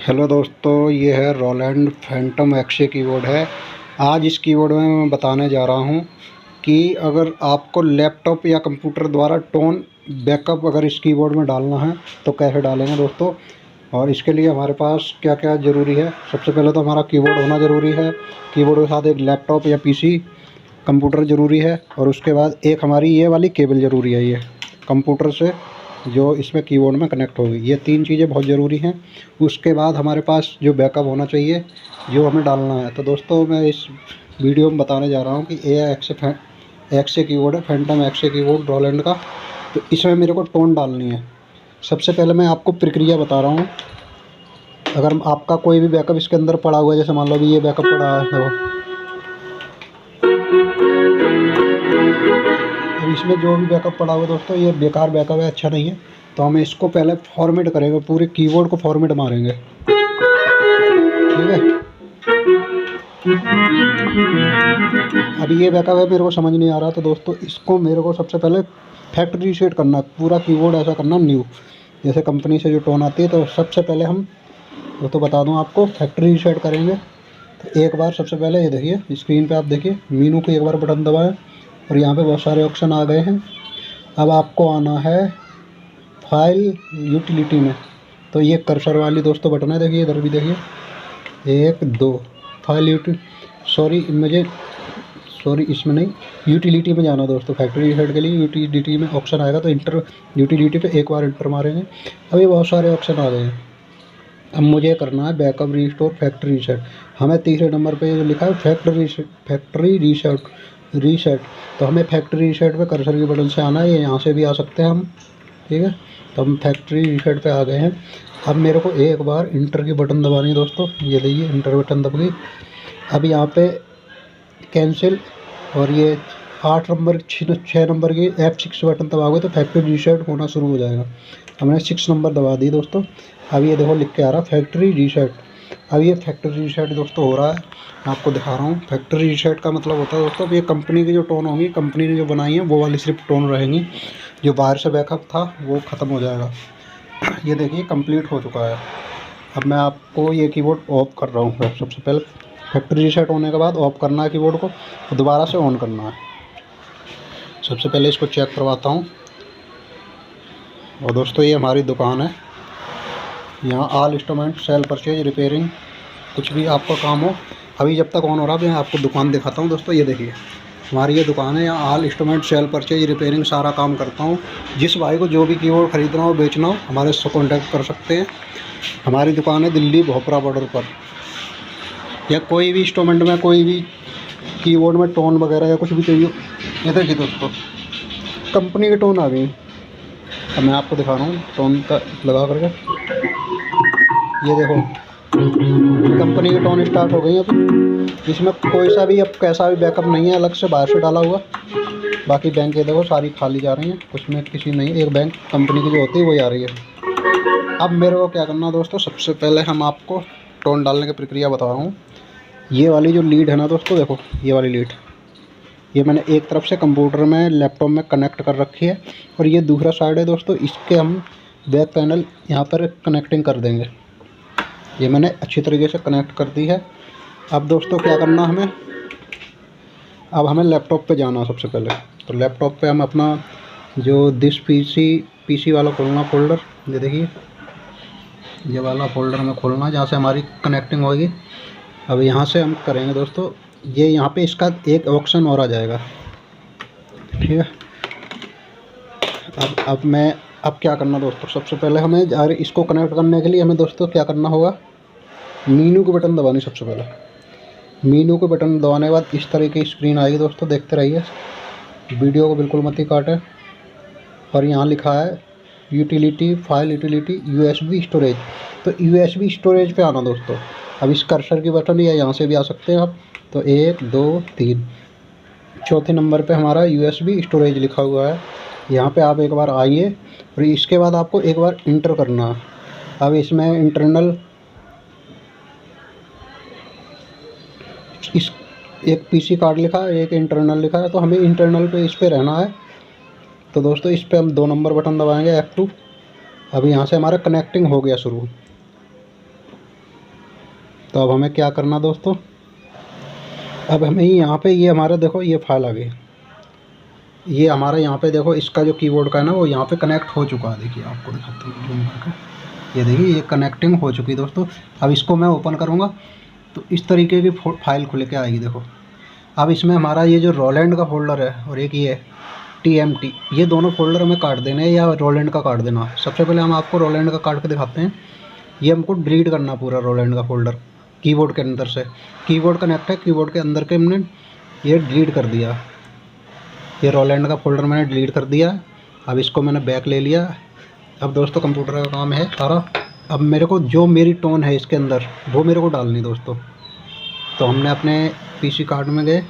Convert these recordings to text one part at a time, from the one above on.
Hello दोस्तों, ये है रोलैंड फैंटम एक्से कीबोर्ड है। आज इस कीबोर्ड में मैं बताने जा रहा हूँ कि अगर आपको लैपटॉप या कंप्यूटर द्वारा टोन बैकअप अगर इस कीबोर्ड में डालना है तो कैसे डालेंगे दोस्तों। और इसके लिए हमारे पास क्या क्या ज़रूरी है। सबसे पहले तो हमारा कीबोर्ड होना ज़रूरी है। कीबोर्ड के साथ एक लैपटॉप या पीसी कंप्यूटर ज़रूरी है। और उसके बाद एक हमारी ये वाली केबल ज़रूरी है, ये कंप्यूटर से जो इसमें कीबोर्ड में कनेक्ट होगी। ये तीन चीज़ें बहुत ज़रूरी हैं। उसके बाद हमारे पास जो बैकअप होना चाहिए जो हमें डालना है। तो दोस्तों मैं इस वीडियो में बताने जा रहा हूँ कि ये एक्से कीबोर्ड है, फैंटम एक्से कीबोर्ड रोलैंड का। तो इसमें मेरे को टोन डालनी है। सबसे पहले मैं आपको प्रक्रिया बता रहा हूँ। अगर आपका कोई भी बैकअप इसके अंदर पड़ा हुआ है, जैसे मान लो भी ये बैकअप पड़ा है, देखो अब इसमें जो भी बैकअप पड़ा हुआ है दोस्तों, ये बेकार बैकअप है, अच्छा नहीं है। तो हमें इसको पहले फॉर्मेट करेंगे, पूरे कीबोर्ड को फॉर्मेट मारेंगे, ठीक है। अभी ये बैकअप है, मेरे को समझ नहीं आ रहा। तो दोस्तों इसको मेरे को सबसे पहले फैक्ट्री रीसेट करना है, पूरा कीबोर्ड ऐसा करना न्यू, जैसे कंपनी से जो टोन आती है। तो सबसे पहले हम तो बता दूं आपको, फैक्ट्री रीसेट करेंगे। तो एक बार सबसे पहले ये देखिए स्क्रीन पे, आप देखिए मीनू को एक बार बटन दबाएं और यहाँ पे बहुत सारे ऑप्शन आ गए हैं। अब आपको आना है फाइल यूटिलिटी में। तो ये कर्सर वाली दोस्तों बटन है, देखिए इधर भी देखिए, 1 2 फाइल सॉरी इसमें नहीं, यूटिलिटी में जाना दोस्तों। फैक्ट्री रीसेट के लिए यूटिलिटी में ऑप्शन आएगा, तो इंटर यूटिलिटी पे एक बार इंटर मारेंगे। अभी बहुत सारे ऑप्शन आ गए हैं। अब मुझे करना है बैकअप रीस्टोर फैक्ट्री रीसेट। हमें तीसरे नंबर पे जो लिखा है फैक्ट्री रीसेट। तो हमें फैक्ट्री रीसेट पे कर्सर के बटन से आना है, ये यहाँ से भी आ सकते हैं हम, ठीक है। तो हम फैक्ट्री रीसेट पे आ गए हैं। अब मेरे को एक बार इंटर की बटन दबानी है दोस्तों, ये लीजिए इंटर बटन दब गई। अब यहाँ पे कैंसिल और ये 8 नंबर 6 नंबर की F6 बटन दबाओगे तो फैक्ट्री रीसेट होना शुरू हो जाएगा। हमने 6 नंबर दबा दी दोस्तों। अब ये देखो लिख के आ रहा फैक्ट्री रीसेट। अब ये फैक्ट्री रीसेट दोस्तों हो रहा है, मैं आपको दिखा रहा हूँ। फैक्ट्री रीसेट का मतलब होता है दोस्तों, ये कंपनी की जो टोन होंगी, कंपनी ने जो बनाई है वो वाली सिर्फ टोन रहेंगी। जो बाहर से बैकअप था वो ख़त्म हो जाएगा। ये देखिए कंप्लीट हो चुका है। अब मैं आपको ये कीबोर्ड ऑफ कर रहा हूँ। सबसे पहले फैक्ट्री रीसेट होने के बाद ऑफ करना है कीबोर्ड को, तो दोबारा से ऑन करना है। सबसे पहले इसको चेक करवाता हूँ। और दोस्तों ये हमारी दुकान है, यहाँ all instrument cell purchase repairing, कुछ भी आपका काम हो। अभी जब तक ऑन हो रहा है मैं आपको दुकान दिखाता हूँ दोस्तों। ये देखिए हमारी ये दुकान है, यहाँ all instrument cell purchase repairing सारा काम करता हूँ। जिस भाई को जो भी कीबोर्ड ख़रीदना हो बेचना हो हमारे से कॉन्टैक्ट कर सकते हैं। हमारी दुकान है दिल्ली भोपरा बॉर्डर पर। या कोई भी इंस्ट्रूमेंट में कोई भी कीबोर्ड में टोन वगैरह या कुछ भी चाहिए, ये देखिए दोस्तों कंपनी की टोन आ गई। अब मैं आपको दिखा रहा हूँ टोन का लगा करके, ये देखो कंपनी की टोन स्टार्ट हो गई। अब इसमें कोई सा भी अब कैसा भी बैकअप नहीं है अलग से बाहर से डाला हुआ। बाकी बैंक ये देखो सारी खाली जा रही हैं, कुछ में किसी नहीं, एक बैंक कंपनी की जो होती है वही आ रही है। अब मेरे को क्या करना है दोस्तों, सबसे पहले हम आपको टोन डालने की प्रक्रिया बता रहा हूँ। ये वाली जो लीड है ना दोस्तों, देखो ये वाली लीड, ये मैंने एक तरफ से कंप्यूटर में लैपटॉप में कनेक्ट कर रखी है और ये दूसरा साइड है दोस्तों, इसके हम बैक पैनल यहाँ पर कनेक्टिंग कर देंगे। ये मैंने अच्छी तरीके से कनेक्ट कर दी है। अब दोस्तों क्या करना हमें, अब हमें लैपटॉप पे जाना सबसे पहले। तो लैपटॉप पे हम अपना जो दिस पीसी वाला खोलना फोल्डर, ये देखिए ये वाला फोल्डर हमें खोलना जहाँ से हमारी कनेक्टिंग होगी। अब यहाँ से हम करेंगे दोस्तों, ये यहाँ पे इसका एक ऑप्शन और आ जाएगा, ठीक है। अब क्या करना दोस्तों, सबसे पहले हमें इसको कनेक्ट करने के लिए हमें दोस्तों क्या करना होगा, मीनू के बटन दबानी। सबसे पहले मीनू के बटन दबाने के बाद इस तरह की स्क्रीन आएगी दोस्तों, देखते रहिए, वीडियो को बिल्कुल मत ही काटें। और यहाँ लिखा है utility, file utility, USB storage. तो USB स्टोरेज पे आना दोस्तों। अब इस कर्सर की बटन या यहाँ से भी आ सकते हैं आप। तो 1 2 3 चौथे नंबर पे हमारा USB स्टोरेज लिखा हुआ है, यहाँ पे आप एक बार आइए और इसके बाद आपको एक बार इंटर करना है। अब इसमें इंटरनल इस एक PC कार्ड लिखा है, एक इंटरनल लिखा है, तो हमें इंटरनल पे इस पे रहना है। तो दोस्तों इस पे हम 2 नंबर बटन दबाएंगे F2। अभी यहाँ से हमारा कनेक्टिंग हो गया शुरू। तो अब हमें क्या करना दोस्तों, अब हमें यहाँ पे ये हमारा देखो ये फाइल आ गई, ये हमारा यहाँ पे देखो इसका जो कीबोर्ड का है ना वो यहाँ पे कनेक्ट हो चुका है। देखिए आपको दिखाता हूँ जूम करके, ये देखिए ये कनेक्टिंग हो चुकी है दोस्तों। अब इसको मैं ओपन करूँगा तो इस तरीके की फाइल खुल के आएगी देखो। अब इसमें हमारा ये जो रोलैंड का फोल्डर है और एक ये TMT, ये दोनों फोल्डर हमें काट देने हैं या रोलैंड का काट देना। सबसे पहले हम आपको रोलैंड का काट के दिखाते हैं। ये हमको डिलीट करना पूरा रोलैंड का फोल्डर कीबोर्ड के अंदर से। कीबोर्ड कनेक्ट है, कीबोर्ड के अंदर के हमने ये डिलीट कर दिया। ये रोलैंड का फोल्डर मैंने डिलीट कर दिया। अब इसको मैंने बैक ले लिया। अब दोस्तों कंप्यूटर का काम है सारा। अब मेरे को जो मेरी टोन है इसके अंदर वो मेरे को डालनी दोस्तों। तो हमने अपने PC कार्ड में गए,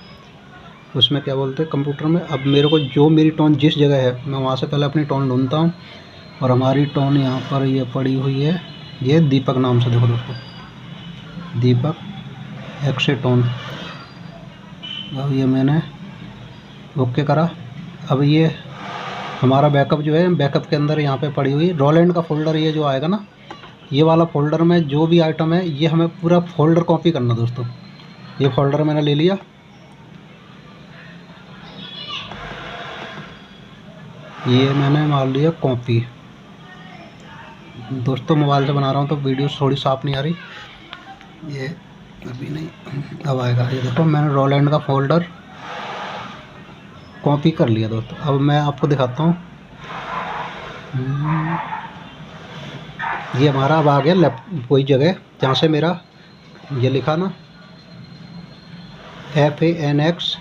उसमें क्या बोलते हैं कंप्यूटर में। अब मेरे को जो मेरी टोन जिस जगह है मैं वहाँ से पहले अपनी टोन ढूंढता हूँ। और हमारी टोन यहाँ पर ये पड़ी हुई है, ये दीपक नाम से, देखो दोस्तों दीपक एक्से टोन। अब ये मैंने ओके करा। अब ये हमारा बैकअप जो है, बैकअप के अंदर यहाँ पे पड़ी हुई रोलैंड का फोल्डर, ये जो आएगा ना ये वाला फोल्डर में जो भी आइटम है ये हमें पूरा फोल्डर कॉपी करना दोस्तों। ये फोल्डर मैंने ले लिया। ये मैंने मान लिया कॉपी। दोस्तों मोबाइल से बना रहा हूँ तो वीडियो थोड़ी साफ़ नहीं आ रही, ये अभी नहीं, अब आएगा। ये देखो मैंने रोलैंड का फोल्डर कॉपी कर लिया दोस्तों। अब मैं आपको दिखाता हूँ, ये हमारा अब आ गया वही जगह जहाँ से मेरा ये लिखा ना FANX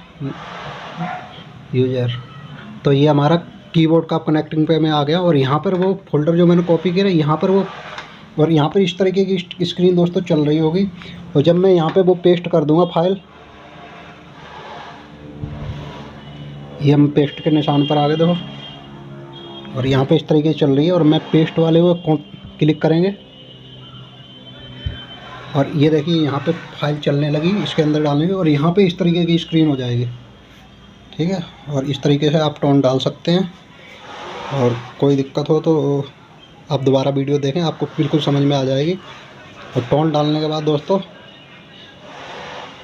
यूज़र। तो ये हमारा कीबोर्ड का कनेक्टिंग पे मैं आ गया। और यहाँ पर वो फोल्डर जो मैंने कॉपी किया यहाँ पर वो, और यहाँ पर इस तरीके की स्क्रीन दोस्तों चल रही होगी। और जब मैं यहाँ पे वो पेस्ट कर दूँगा फाइल, ये हम पेस्ट के निशान पर आ गए देखो, और यहाँ पे इस तरीके से चल रही है। और मैं पेस्ट वाले को क्लिक करेंगे और ये देखिए यहाँ पे फाइल चलने लगी, इसके अंदर डालेंगे और यहाँ पे इस तरीके की स्क्रीन हो जाएगी। ठीक है, और इस तरीके से आप टोन डाल सकते हैं। और कोई दिक्कत हो तो आप दोबारा वीडियो देखें, आपको बिल्कुल समझ में आ जाएगी। और टोन डालने के बाद दोस्तों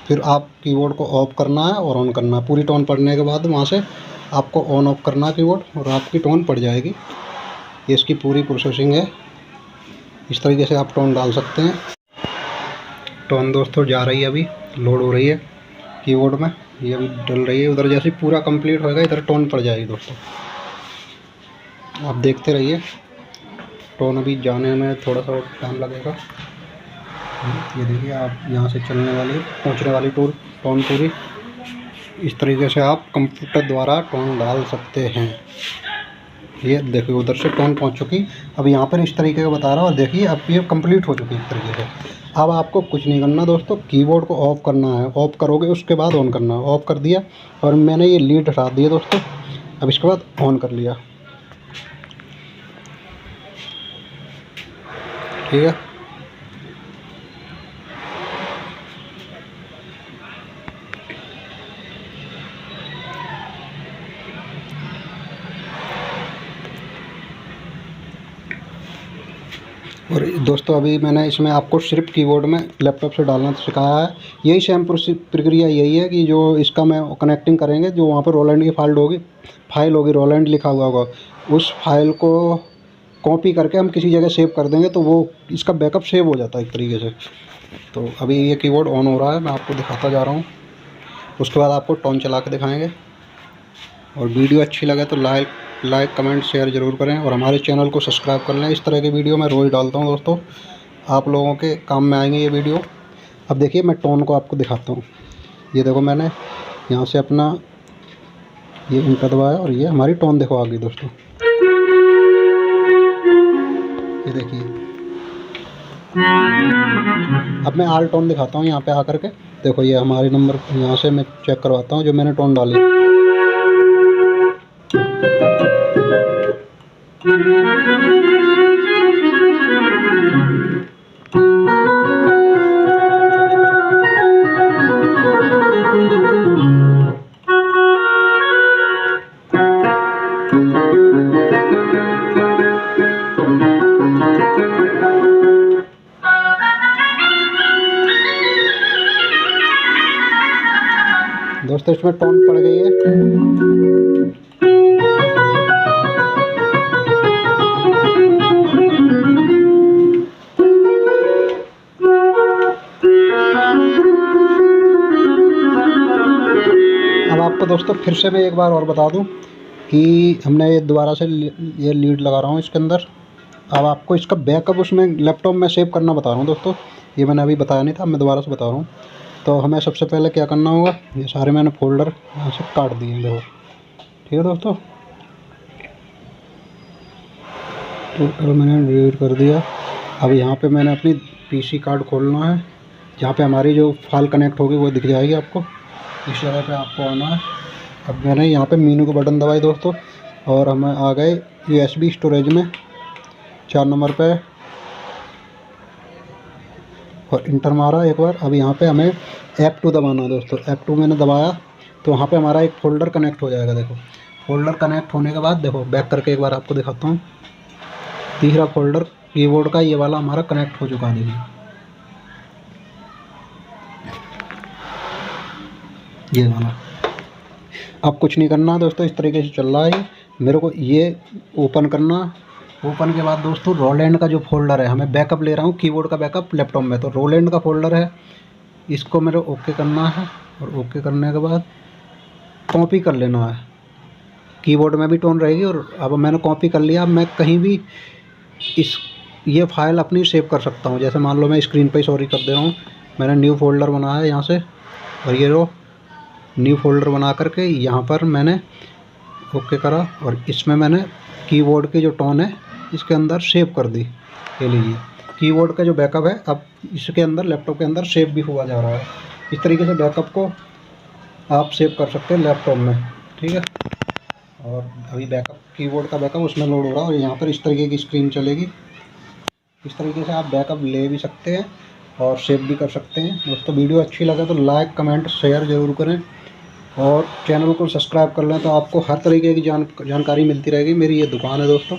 फिर आप कीबोर्ड को ऑफ करना है और ऑन करना है। पूरी टोन पड़ने के बाद वहाँ से आपको ऑन ऑफ करना है कीबोर्ड और आपकी टोन पड़ जाएगी। ये इसकी पूरी प्रोसेसिंग है, इस तरीके से आप टोन डाल सकते हैं। टोन दोस्तों जा रही है, अभी लोड हो रही है कीबोर्ड में, ये अभी डल रही है। उधर जैसे पूरा कंप्लीट होएगा इधर टोन पड़ जाएगी दोस्तों। आप देखते रहिए, टोन अभी जाने में थोड़ा सा टाइम लगेगा। ये देखिए आप यहाँ से चलने वाली पहुँचने वाली टोन पूरी इस तरीके से आप कंप्यूटर द्वारा टोन डाल सकते हैं। ये देखिए उधर से टोन पहुँच चुकी, अब यहाँ पर इस तरीके का बता रहा हूँ। और देखिए अब ये कंप्लीट हो चुकी है इस तरीके से। अब आपको कुछ नहीं करना दोस्तों, कीबोर्ड को ऑफ करना है। ऑफ करोगे उसके बाद ऑन करना है। ऑफ कर दिया और मैंने ये लीड हटा दिया दोस्तों। अब इसके बाद ऑन कर लिया, ठीक है। और दोस्तों अभी मैंने इसमें आपको सिर्फ कीबोर्ड में लैपटॉप से डालना सिखाया है। यही सेम प्रक्रिया यही है कि जो इसका मैं कनेक्टिंग करेंगे, जो वहाँ पर रोलैंड की फाइल होगी रोलैंड लिखा हुआ होगा, उस फाइल को कॉपी करके हम किसी जगह सेव कर देंगे तो वो इसका बैकअप सेव हो जाता है एक तरीके से। तो अभी ये कीबोर्ड ऑन हो रहा है, मैं आपको दिखाता जा रहा हूँ। उसके बाद आपको टोन चला के दिखाएँगे। और वीडियो अच्छी लगे तो लाइक कमेंट शेयर ज़रूर करें और हमारे चैनल को सब्सक्राइब कर लें। इस तरह की वीडियो मैं रोज़ डालता हूं दोस्तों, आप लोगों के काम में आएंगे ये वीडियो। अब देखिए मैं टोन को आपको दिखाता हूं। ये देखो मैंने यहां से अपना ये इंटर दबाया और ये हमारी टोन देखो आ गई दोस्तों। ये देखिए अब मैं आल टोन दिखाता हूँ यहाँ पे आकर के। देखो ये हमारे नंबर, यहाँ से मैं चेक करवाता हूँ जो मैंने टोन डाली। दोस्तों इसमें टोन पड़ गई है। अब आपको दोस्तों फिर से मैं एक बार और बता दूं कि हमने ये दोबारा से ये लीड लगा रहा हूँ इसके अंदर। अब आपको इसका बैकअप उसमें लैपटॉप में सेव करना बता रहा हूँ दोस्तों, ये मैंने अभी बताया नहीं था, मैं दोबारा से बता रहा हूँ। तो हमें सबसे पहले क्या करना होगा, ये सारे मैंने फोल्डर यहाँ से काट दिए देखो, ठीक है दोस्तों। टोटल मैंने डिलीट कर दिया। अब यहाँ पे मैंने अपनी पीसी कार्ड खोलना है, जहाँ पे हमारी जो फाइल कनेक्ट होगी वो दिख जाएगी आपको, इस जगह पे आपको आना है। अब मैंने यहाँ पे मीनू का बटन दबाई दोस्तों, और हम आ गए USB स्टोरेज में 4 नंबर पे, और इंटर मारा एक बार। अब यहाँ पे हमें F2 दबाना है दोस्तों। F2 मैंने दबाया तो वहाँ पे हमारा एक फ़ोल्डर कनेक्ट हो जाएगा। देखो फ़ोल्डर कनेक्ट होने के बाद देखो बैक करके एक बार आपको दिखाता हूँ। तीसरा फ़ोल्डर कीबोर्ड का ये वाला हमारा कनेक्ट हो चुका है, देखिए ये वाला। अब कुछ नहीं करना दोस्तों, इस तरीके से चल रहा है। मेरे को ये ओपन करना, ओपन के बाद दोस्तों रोलैंड का जो फोल्डर है, हमें बैकअप ले रहा हूँ कीबोर्ड का बैकअप लैपटॉप में, तो रोलैंड का फोल्डर है, इसको मेरे ओके करना है। और ओके करने के बाद कॉपी कर लेना है, कीबोर्ड में भी टोन रहेगी। और अब मैंने कॉपी कर लिया। अब मैं कहीं भी ये फाइल अपनी सेव कर सकता हूँ। जैसे मान लो मैं स्क्रीन पे सॉरी कर दे रहा हूँ, मैंने न्यू फोल्डर बनाया है यहाँ से, और ये लो न्यू फोल्डर बना करके यहाँ पर मैंने ओके करा, और इसमें मैंने कीबोर्ड की जो टोन है इसके अंदर सेव कर दी। ये लीजिए कीबोर्ड का जो बैकअप है अब इसके अंदर लैपटॉप के अंदर सेव भी हुआ जा रहा है। इस तरीके से बैकअप को आप सेव कर सकते हैं लैपटॉप में, ठीक है। और अभी बैकअप कीबोर्ड का बैकअप उसमें लोड हो रहा है, और यहाँ पर इस तरीके की स्क्रीन चलेगी। इस तरीके से आप बैकअप ले भी सकते हैं और सेव भी कर सकते हैं। दोस्तों वीडियो अच्छी लगे तो लाइक कमेंट शेयर ज़रूर करें, और चैनल को सब्सक्राइब कर लें तो आपको हर तरीके की जानकारी मिलती रहेगी। मेरी ये दुकान है दोस्तों,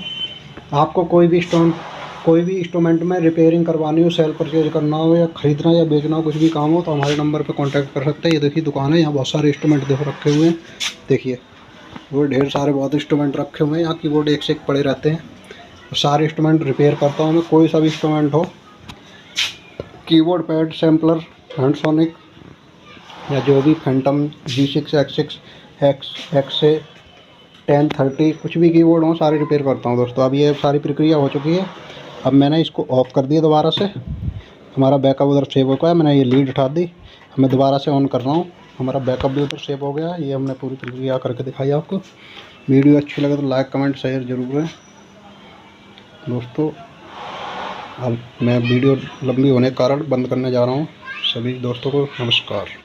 आपको कोई भी इंस्ट्रूमेंट में रिपेयरिंग करवानी हो, सेल परचेज करना हो, या ख़रीदना या बेचना हो, कुछ भी काम हो तो हमारे नंबर पर कांटेक्ट कर सकते हैं। ये देखिए दुकान है, यहाँ बहुत सारे इंस्ट्रूमेंट देखो रखे हुए हैं, देखिए वो ढेर सारे बहुत इंस्ट्रूमेंट रखे हुए हैं। यहाँ कीबोर्ड एक से एक पड़े रहते हैं, सारे इंस्ट्रूमेंट रिपेयर करता हूँ मैं। कोई सा भी इंस्ट्रूमेंट हो, कीबोर्ड पैड सैम्पलर हैंडसोनिक या जो भी फैंटम G6 X6 X से 1030 कुछ भी कीबोर्ड हो सारे रिपेयर करता हूँ दोस्तों। अब ये सारी प्रक्रिया हो चुकी है। अब मैंने इसको ऑफ़ कर दिया दोबारा से, हमारा बैकअप उधर सेव हो गया। मैंने ये लीड उठा दी, मैं दोबारा से ऑन कर रहा हूँ, हमारा बैकअप भी उधर सेव हो गया। ये हमने पूरी प्रक्रिया करके दिखाई आपको। वीडियो अच्छी लगे तो लाइक कमेंट शेयर जरूर करें दोस्तों। अब मैं वीडियो लंबी होने के कारण बंद करने जा रहा हूँ। सभी दोस्तों को नमस्कार।